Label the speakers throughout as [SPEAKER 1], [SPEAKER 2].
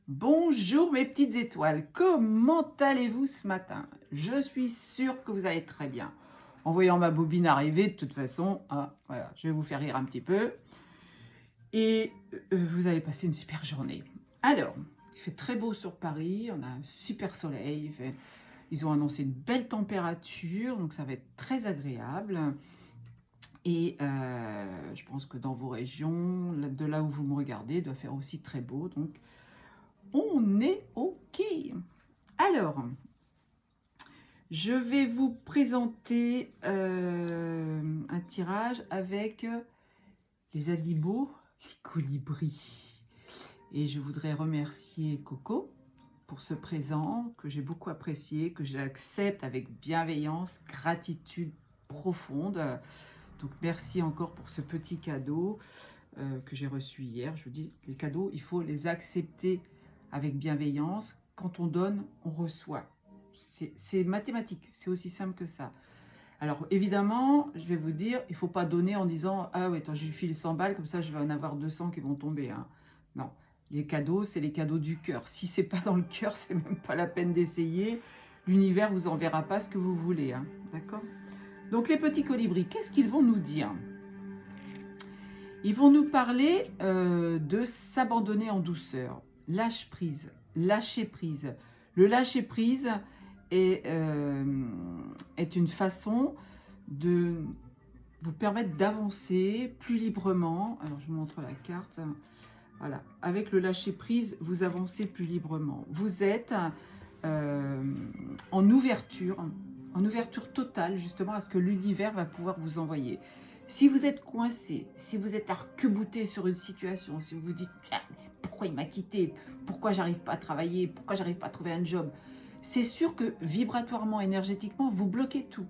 [SPEAKER 1] Bonjour mes petites étoiles, comment allez-vous ce matin? Je suis sûre que vous allez très bien. En voyant ma bobine arriver, de toute façon, voilà, je vais vous faire rire un petit peu. Et vous allez passer une super journée. Alors, il fait très beau sur Paris, on a un super soleil, ils ont annoncé une belle température, donc ça va être très agréable. Et je pense que dans vos régions, de là où vous me regardez, il doit faire aussi très beau, donc on est OK. Alors, je vais vous présenter un tirage avec les animaux, les colibris. Et je voudrais remercier Coco pour ce présent que j'ai beaucoup apprécié, que j'accepte avec bienveillance, gratitude profonde. Donc merci encore pour ce petit cadeau que j'ai reçu hier. Je vous dis, les cadeaux, il faut les accepter avec bienveillance. Quand on donne, on reçoit. C'est mathématique, c'est aussi simple que ça. Alors évidemment, je vais vous dire, il ne faut pas donner en disant « Ah oui, attends, je lui file 100 balles, comme ça je vais en avoir 200 qui vont tomber. Hein. » Non, les cadeaux, c'est les cadeaux du cœur. Si ce n'est pas dans le cœur, c'est même pas la peine d'essayer. L'univers vous enverra pas ce que vous voulez. Hein. D'accord? Donc les petits colibris, qu'est-ce qu'ils vont nous dire? Ils vont nous parler de s'abandonner en douceur. Lâche prise, lâcher prise. Le lâcher prise est une façon de vous permettre d'avancer plus librement. Alors je vous montre la carte. Voilà, avec le lâcher prise, vous avancez plus librement. Vous êtes en ouverture totale justement à ce que l'univers va pouvoir vous envoyer. Si vous êtes coincé, si vous êtes arc-bouté sur une situation, si vous vous dites « Pourquoi il m'a quitté? Pourquoi j'arrive pas à travailler? Pourquoi j'arrive pas à trouver un job ?» C'est sûr que vibratoirement, énergétiquement, vous bloquez tout.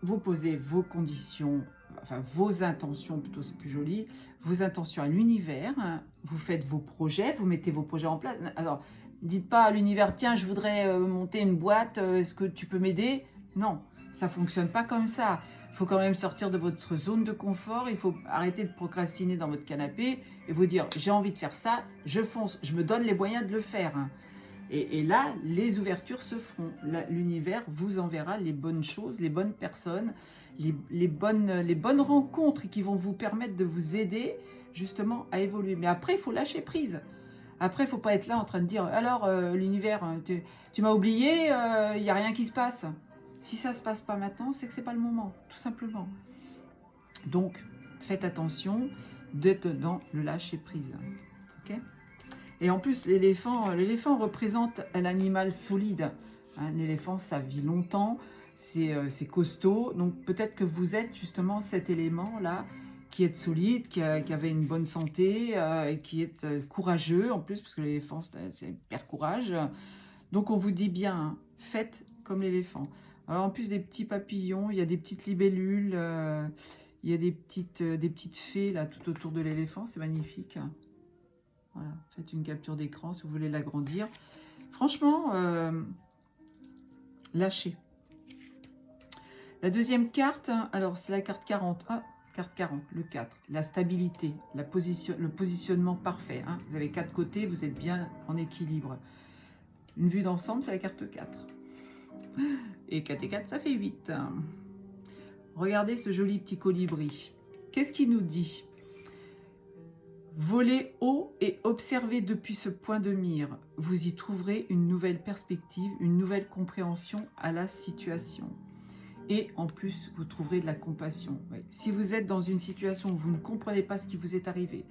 [SPEAKER 1] Vous posez vos conditions, enfin vos intentions, plutôt c'est plus joli, vos intentions à l'univers, hein, vous faites vos projets, vous mettez vos projets en place. Alors, dites pas à l'univers, tiens, je voudrais monter une boîte, est-ce que tu peux m'aider? Non, ça fonctionne pas comme ça. Il faut quand même sortir de votre zone de confort, il faut arrêter de procrastiner dans votre canapé et vous dire, j'ai envie de faire ça, je fonce, je me donne les moyens de le faire. Hein. Et là, les ouvertures se feront. L'univers vous enverra les bonnes choses, les bonnes personnes, les bonnes rencontres qui vont vous permettre de vous aider justement à évoluer. Mais après, il faut lâcher prise. Après, il ne faut pas être là en train de dire « Alors, l'univers, tu m'as oublié, il n'y a rien qui se passe. » Si ça ne se passe pas maintenant, c'est que ce n'est pas le moment, tout simplement. Donc, faites attention d'être dans le lâcher prise. Ok ? Et en plus, l'éléphant représente un animal solide. Hein, l'éléphant, ça vit longtemps, c'est costaud. Donc peut-être que vous êtes justement cet élément-là, qui est solide, qui avait une bonne santé, et qui est courageux en plus, parce que l'éléphant, c'est hyper courage. Donc on vous dit bien, hein, faites comme l'éléphant. Alors en plus des petits papillons, il y a des petites libellules, il y a des petites fées là tout autour de l'éléphant, c'est magnifique. Voilà, faites une capture d'écran si vous voulez l'agrandir. Franchement, lâchez. La deuxième carte, alors c'est la carte 40. Ah, carte 40, le 4. La stabilité, le positionnement parfait. Hein. Vous avez 4 côtés, vous êtes bien en équilibre. Une vue d'ensemble, c'est la carte 4. Et 4 et 4, ça fait 8. Regardez ce joli petit colibri. Qu'est-ce qu'il nous dit ? Volez haut et observez depuis ce point de mire. Vous y trouverez une nouvelle perspective, une nouvelle compréhension à la situation. Et en plus, vous trouverez de la compassion. Oui. Si vous êtes dans une situation où vous ne comprenez pas ce qui vous est arrivé,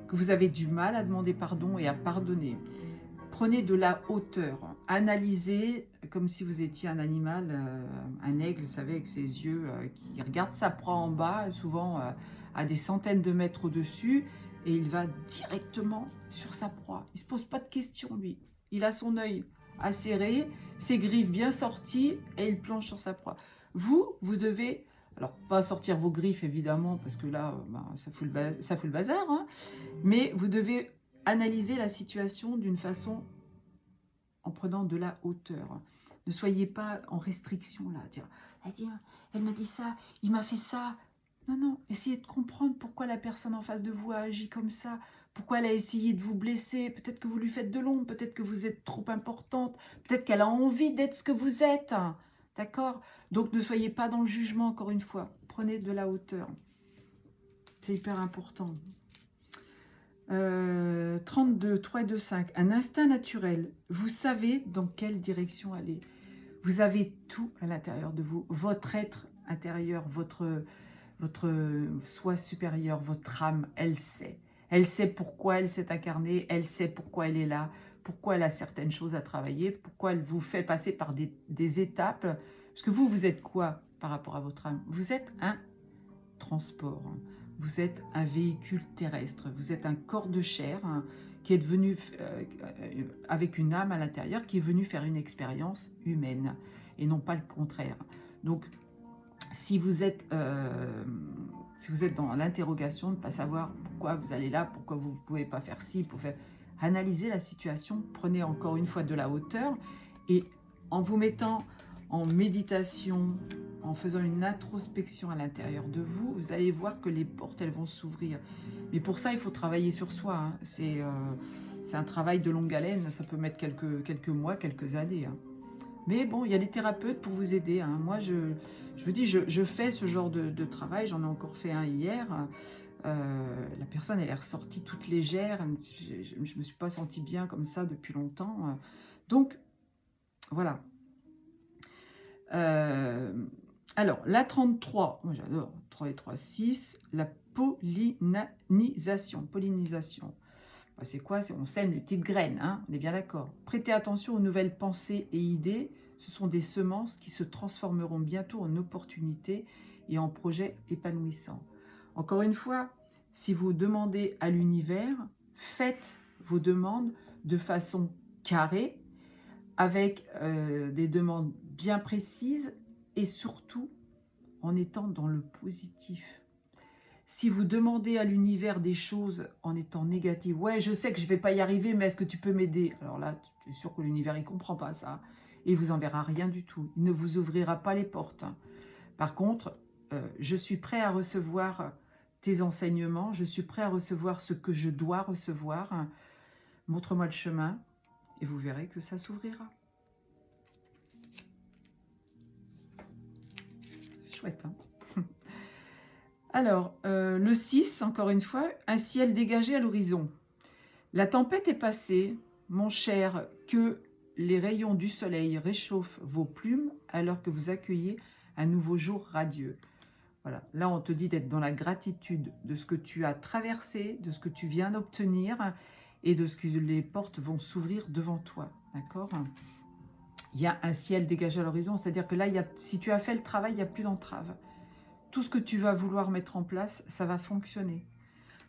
[SPEAKER 1] que vous avez du mal à demander pardon et à pardonner, prenez de la hauteur. Analysez comme si vous étiez un animal, un aigle, vous savez, avec ses yeux qui regarde sa proie en bas, souvent à des centaines de mètres au-dessus, et il va directement sur sa proie. Il ne se pose pas de questions, lui. Il a son œil acéré, ses griffes bien sorties, et il plonge sur sa proie. Vous devez, alors pas sortir vos griffes évidemment, parce que là, ça fout le bazar, hein, mais vous devez analyser la situation d'une façon en prenant de la hauteur. Ne soyez pas en restriction là, dire elle m'a dit ça, il m'a fait ça. Non, non, essayez de comprendre pourquoi la personne en face de vous a agi comme ça, Pourquoi elle a essayé de vous blesser? Peut-être que vous lui faites de l'ombre, peut-être que vous êtes trop importante, peut-être qu'elle a envie d'être ce que vous êtes. D'accord? Donc ne soyez pas dans le jugement, encore une fois. Prenez de la hauteur. C'est hyper important. 32, 3 et 2, 5. Un instinct naturel. Vous savez dans quelle direction aller. Vous avez tout à l'intérieur de vous. Votre être intérieur, votre soi supérieur, votre âme, elle sait. Elle sait pourquoi elle s'est incarnée, elle sait pourquoi elle est là, pourquoi elle a certaines choses à travailler, pourquoi elle vous fait passer par des étapes. Parce que vous êtes quoi par rapport à votre âme? Vous êtes un transport, vous êtes un véhicule terrestre, vous êtes un corps de chair qui est devenu, avec une âme à l'intérieur, qui est venu faire une expérience humaine, et non pas le contraire. Donc, si vous êtes dans l'interrogation de ne pas savoir pourquoi vous allez là, pourquoi vous ne pouvez pas faire ci, pour faire... analysez la situation, prenez encore une fois de la hauteur, et en vous mettant en méditation, en faisant une introspection à l'intérieur de vous, vous allez voir que les portes, elles vont s'ouvrir. Mais pour ça, il faut travailler sur soi. Hein. C'est un travail de longue haleine, ça peut mettre quelques mois, quelques années. Hein. Mais bon, il y a des thérapeutes pour vous aider. Hein. Moi, je vous dis, je fais ce genre de travail. J'en ai encore fait un hier. La personne, elle est ressortie toute légère. Je ne me suis pas sentie bien comme ça depuis longtemps. Donc, voilà. Alors, la 33, moi j'adore, 3 et 3, 6, la pollinisation. C'est quoi? On sème les petites graines, hein, on est bien d'accord. Prêtez attention aux nouvelles pensées et idées. Ce sont des semences qui se transformeront bientôt en opportunités et en projets épanouissants. Encore une fois, si vous demandez à l'univers, faites vos demandes de façon carrée, avec des demandes bien précises et surtout en étant dans le positif. Si vous demandez à l'univers des choses en étant négatif, ouais, je sais que je ne vais pas y arriver, mais est-ce que tu peux m'aider? Alors là, tu es sûr que l'univers, il ne comprend pas ça. Et il vous enverra rien du tout. Il ne vous ouvrira pas les portes. Par contre, je suis prêt à recevoir tes enseignements. Je suis prêt à recevoir ce que je dois recevoir. Montre-moi le chemin et vous verrez que ça s'ouvrira. C'est chouette, hein? Alors, le 6, encore une fois, un ciel dégagé à l'horizon. La tempête est passée, mon cher, que les rayons du soleil réchauffent vos plumes alors que vous accueillez un nouveau jour radieux. Voilà, là on te dit d'être dans la gratitude de ce que tu as traversé, de ce que tu viens d'obtenir et de ce que les portes vont s'ouvrir devant toi, d'accord? Il y a un ciel dégagé à l'horizon, c'est-à-dire que là, si tu as fait le travail, il n'y a plus d'entrave. Tout ce que tu vas vouloir mettre en place, ça va fonctionner.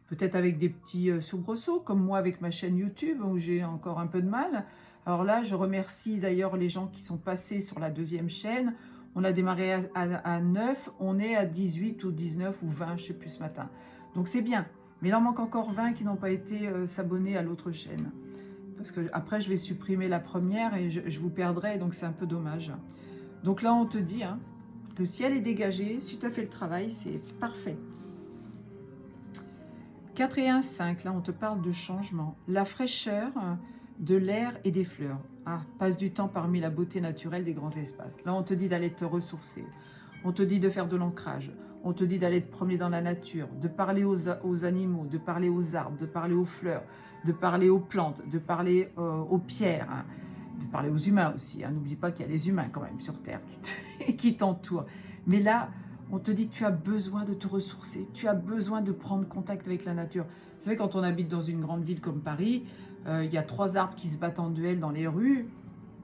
[SPEAKER 1] Peut-être avec des petits soubresauts, comme moi avec ma chaîne YouTube, où j'ai encore un peu de mal. Alors là, je remercie d'ailleurs les gens qui sont passés sur la deuxième chaîne. On a démarré à 9, on est à 18 ou 19 ou 20, je ne sais plus ce matin. Donc c'est bien. Mais il en manque encore 20 qui n'ont pas été s'abonner à l'autre chaîne. Parce que après, je vais supprimer la première et je vous perdrai, donc c'est un peu dommage. Donc là, on te dit... Hein, le ciel est dégagé, si tu as fait le travail, c'est parfait. 4 et 1, 5, là on te parle de changement. La fraîcheur de l'air et des fleurs. Ah, passe du temps parmi la beauté naturelle des grands espaces. Là on te dit d'aller te ressourcer. On te dit de faire de l'ancrage. On te dit d'aller te promener dans la nature, de parler aux animaux, de parler aux arbres, de parler aux fleurs, de parler aux plantes, de parler aux pierres, hein, de parler aux humains aussi. Hein. N'oublie pas qu'il y a des humains quand même sur Terre qui t'entourent. Mais là, on te dit que tu as besoin de te ressourcer, tu as besoin de prendre contact avec la nature. C'est vrai, quand on habite dans une grande ville comme Paris, il y a 3 arbres qui se battent en duel dans les rues.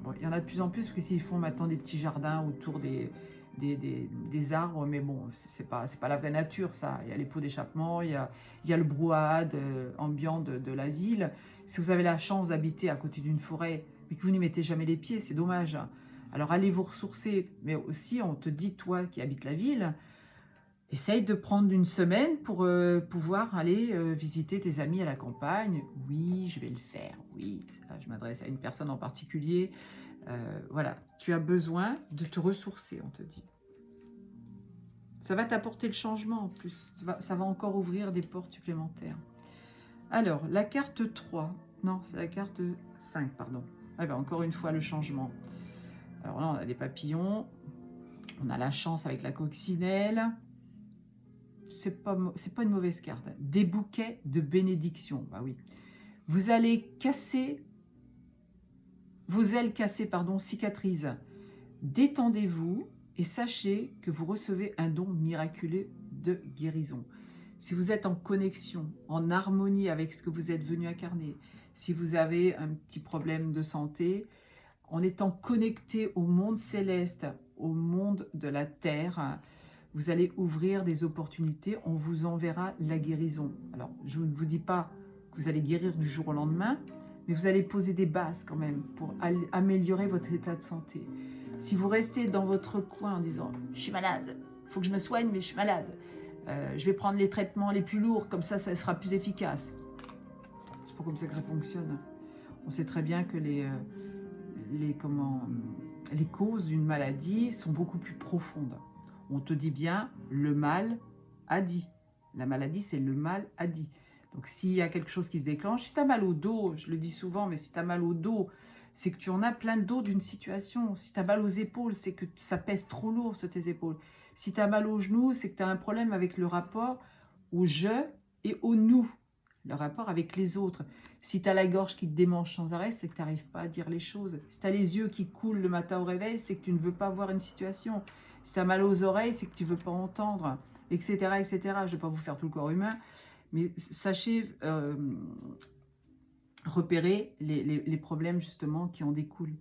[SPEAKER 1] Bon, il y en a de plus en plus, parce que s'ils font maintenant des petits jardins autour des arbres, mais bon, c'est pas la vraie nature, ça. Il y a les pots d'échappement, il y a le brouhaha ambiant de la ville. Si vous avez la chance d'habiter à côté d'une forêt, mais que vous n'y mettez jamais les pieds, c'est dommage. Alors allez vous ressourcer, mais aussi on te dit, toi qui habites la ville, essaye de prendre une semaine pour pouvoir aller visiter tes amis à la campagne. Oui, je vais le faire, oui, je m'adresse à une personne en particulier. Voilà, tu as besoin de te ressourcer, on te dit. Ça va t'apporter le changement en plus, ça va encore ouvrir des portes supplémentaires. Alors, la carte 3. Non, c'est la carte 5, pardon. Ah ben, encore une fois, le changement. Alors là, on a des papillons. On a la chance avec la coccinelle. C'est pas une mauvaise carte. Des bouquets de bénédiction. Bah oui. Vous allez casser, vos ailes cassées, pardon, cicatrisent. Détendez-vous et sachez que vous recevez un don miraculeux de guérison. Si vous êtes en connexion, en harmonie avec ce que vous êtes venu incarner, si vous avez un petit problème de santé, en étant connecté au monde céleste, au monde de la terre, vous allez ouvrir des opportunités, on vous enverra la guérison. Alors, je ne vous dis pas que vous allez guérir du jour au lendemain, mais vous allez poser des bases quand même pour améliorer votre état de santé. Si vous restez dans votre coin en disant « je suis malade, il faut que je me soigne, mais je suis malade, je vais prendre les traitements les plus lourds, comme ça sera plus efficace ». C'est pas comme ça que ça fonctionne. On sait très bien que les causes d'une maladie sont beaucoup plus profondes. On te dit bien, le mal a dit. La maladie, c'est le mal a dit. Donc, s'il y a quelque chose qui se déclenche, si tu as mal au dos, je le dis souvent, mais si tu as mal au dos, c'est que tu en as plein de dos d'une situation. Si tu as mal aux épaules, c'est que ça pèse trop lourd sur tes épaules. Si tu as mal aux genoux, c'est que tu as un problème avec le rapport au « je » et au « nous », le rapport avec les autres. Si tu as la gorge qui te démange sans arrêt, c'est que tu n'arrives pas à dire les choses. Si tu as les yeux qui coulent le matin au réveil, c'est que tu ne veux pas voir une situation. Si tu as mal aux oreilles, c'est que tu ne veux pas entendre, etc. etc. Je ne vais pas vous faire tout le corps humain, mais sachez repérer les problèmes justement qui en découlent.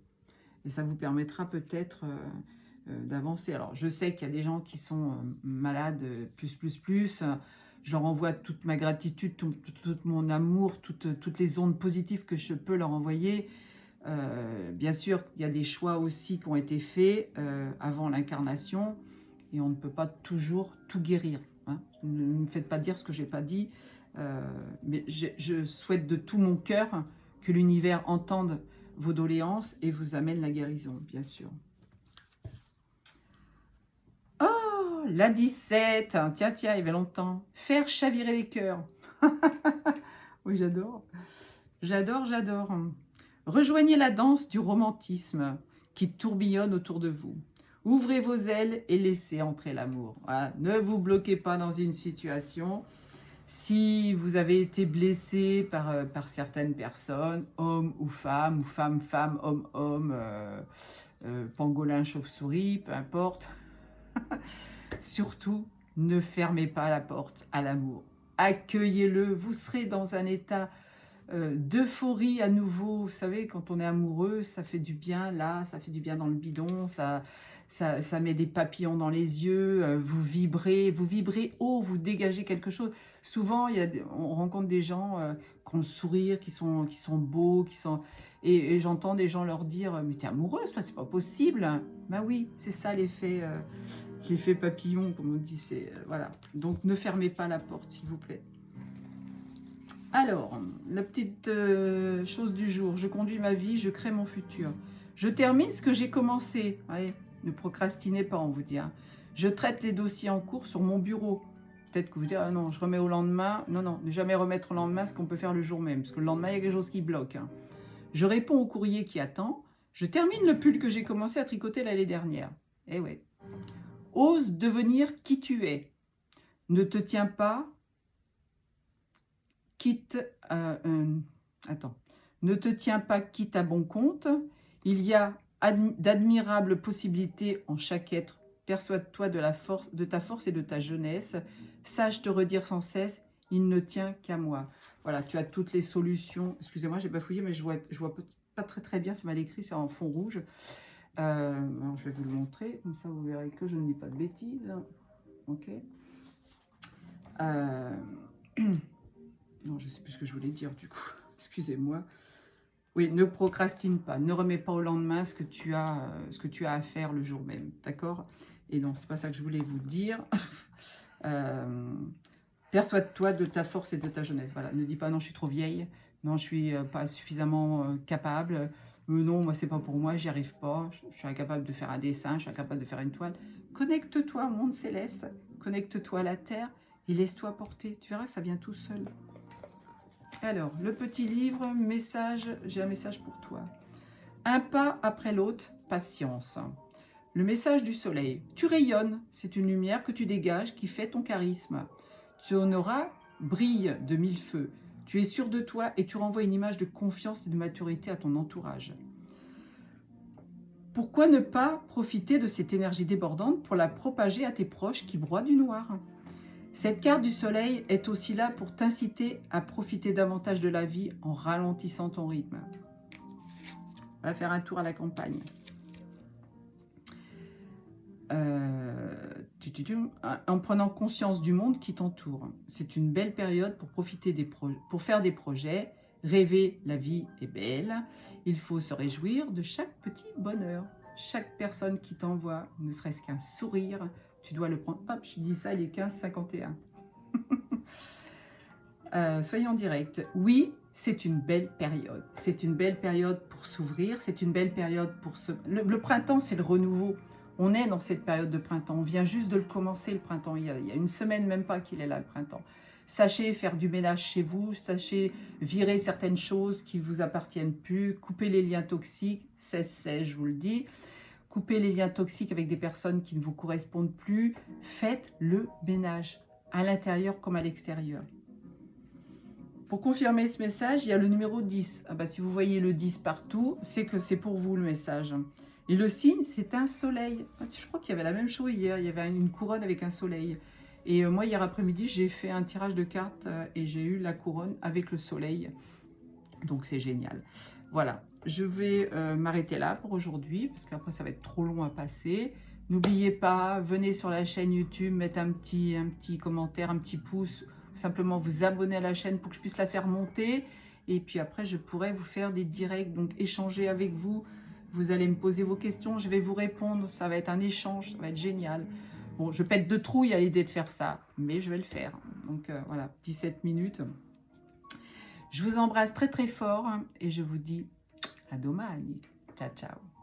[SPEAKER 1] Et ça vous permettra peut-être d'avancer. Alors, je sais qu'il y a des gens qui sont malades plus. Je leur envoie toute ma gratitude, tout mon amour, toutes les ondes positives que je peux leur envoyer. Bien sûr, il y a des choix aussi qui ont été faits avant l'incarnation et on ne peut pas toujours tout guérir. Hein. Ne me faites pas dire ce que je n'ai pas dit, mais je souhaite de tout mon cœur que l'univers entende vos doléances et vous amène la guérison, bien sûr. Oh, la 17, tiens, il y avait longtemps. Faire chavirer les cœurs. Oui, j'adore. J'adore. Rejoignez la danse du romantisme qui tourbillonne autour de vous. Ouvrez vos ailes et laissez entrer l'amour. Voilà. Ne vous bloquez pas dans une situation. Si vous avez été blessé par certaines personnes, hommes ou femmes, homme, pangolin, chauve-souris, peu importe, surtout, ne fermez pas la porte à l'amour. Accueillez-le, vous serez dans un état d'euphorie à nouveau. Vous savez, quand on est amoureux, ça fait du bien là, ça fait du bien dans le bidon, ça met des papillons dans les yeux, vous vibrez haut, vous dégagez quelque chose. Souvent, on rencontre des gens qui ont le sourire, qui sont beaux, et j'entends des gens leur dire « mais t'es amoureuse, toi, c'est pas possible !» Ben oui, c'est ça l'effet papillon, comme on dit. Voilà. Donc, ne fermez pas la porte, s'il vous plaît. Alors, la petite chose du jour. Je conduis ma vie, je crée mon futur. Je termine ce que j'ai commencé. Allez, ne procrastinez pas, on vous dit. Hein. Je traite les dossiers en cours sur mon bureau. Peut-être que vous dites, ah non, je remets au lendemain. Non, ne jamais remettre au lendemain ce qu'on peut faire le jour même. Parce que le lendemain, il y a quelque chose qui bloque. Hein. Je réponds au courrier qui attend. Je termine le pull que j'ai commencé à tricoter l'année dernière. Eh ouais. Ose devenir qui tu es. Ne te tiens pas... Ne te tiens pas quitte à bon compte. Il y a d'admirables possibilités en chaque être. Persuade-toi de ta force et de ta jeunesse. Sache te redire sans cesse, il ne tient qu'à moi. Voilà, tu as toutes les solutions. Excusez-moi, j'ai bafouillé, mais je vois pas très bien. C'est mal écrit, c'est en fond rouge. Alors, je vais vous le montrer. Comme ça, vous verrez que je ne dis pas de bêtises. Ok. Non, je ne sais plus ce que je voulais dire du coup. Excusez-moi. Oui, ne procrastine pas. Ne remets pas au lendemain ce que tu as à faire le jour même. D'accord? Et non, c'est pas ça que je voulais vous dire. Persuade-toi de ta force et de ta jeunesse. Voilà. Ne dis pas non, je suis trop vieille. Non, je suis pas suffisamment capable. Non, moi, c'est pas pour moi. J'y arrive pas. Je suis incapable de faire un dessin. Je suis incapable de faire une toile. Connecte-toi au monde céleste. Connecte-toi à la terre et laisse-toi porter. Tu verras, ça vient tout seul. Alors, le petit livre, message, j'ai un message pour toi. Un pas après l'autre, patience. Le message du soleil. Tu rayonnes, c'est une lumière que tu dégages qui fait ton charisme. Ton aura brille de mille feux. Tu es sûr de toi et tu renvoies une image de confiance et de maturité à ton entourage. Pourquoi ne pas profiter de cette énergie débordante pour la propager à tes proches qui broient du noir? Cette carte du soleil est aussi là pour t'inciter à profiter davantage de la vie en ralentissant ton rythme. On va faire un tour à la campagne. En prenant conscience du monde qui t'entoure. C'est une belle période pour profiter pour faire des projets. Rêver, la vie est belle. Il faut se réjouir de chaque petit bonheur. Chaque personne qui t'envoie, ne serait-ce qu'un sourire, tu dois le prendre. Hop, je dis ça, il est 15h51. Soyons directs. Oui, c'est une belle période. C'est une belle période pour s'ouvrir. C'est une belle période pour se... Le printemps, c'est le renouveau. On est dans cette période de printemps. On vient juste de le commencer, le printemps. Il y a une semaine, même pas qu'il est là, le printemps. Sachez faire du ménage chez vous. Sachez virer certaines choses qui ne vous appartiennent plus. Couper les liens toxiques. 16-16, je vous le dis. Couper les liens toxiques avec des personnes qui ne vous correspondent plus. Faites le ménage, à l'intérieur comme à l'extérieur. Pour confirmer ce message, il y a le numéro 10. Ah bah, si vous voyez le 10 partout, c'est que c'est pour vous le message. Et le signe, c'est un soleil. Je crois qu'il y avait la même chose hier. Il y avait une couronne avec un soleil. Et moi, hier après-midi, j'ai fait un tirage de cartes et j'ai eu la couronne avec le soleil. Donc, c'est génial. Voilà, je vais m'arrêter là pour aujourd'hui, parce qu'après, ça va être trop long à passer. N'oubliez pas, venez sur la chaîne YouTube, mettre un petit commentaire, un petit pouce, simplement vous abonner à la chaîne pour que je puisse la faire monter. Et puis après, je pourrai vous faire des directs, donc échanger avec vous. Vous allez me poser vos questions, je vais vous répondre. Ça va être un échange, ça va être génial. Bon, je pète de trouille à l'idée de faire ça, mais je vais le faire. Donc voilà, 17 minutes. Je vous embrasse très très fort et je vous dis à domani. Ciao, ciao.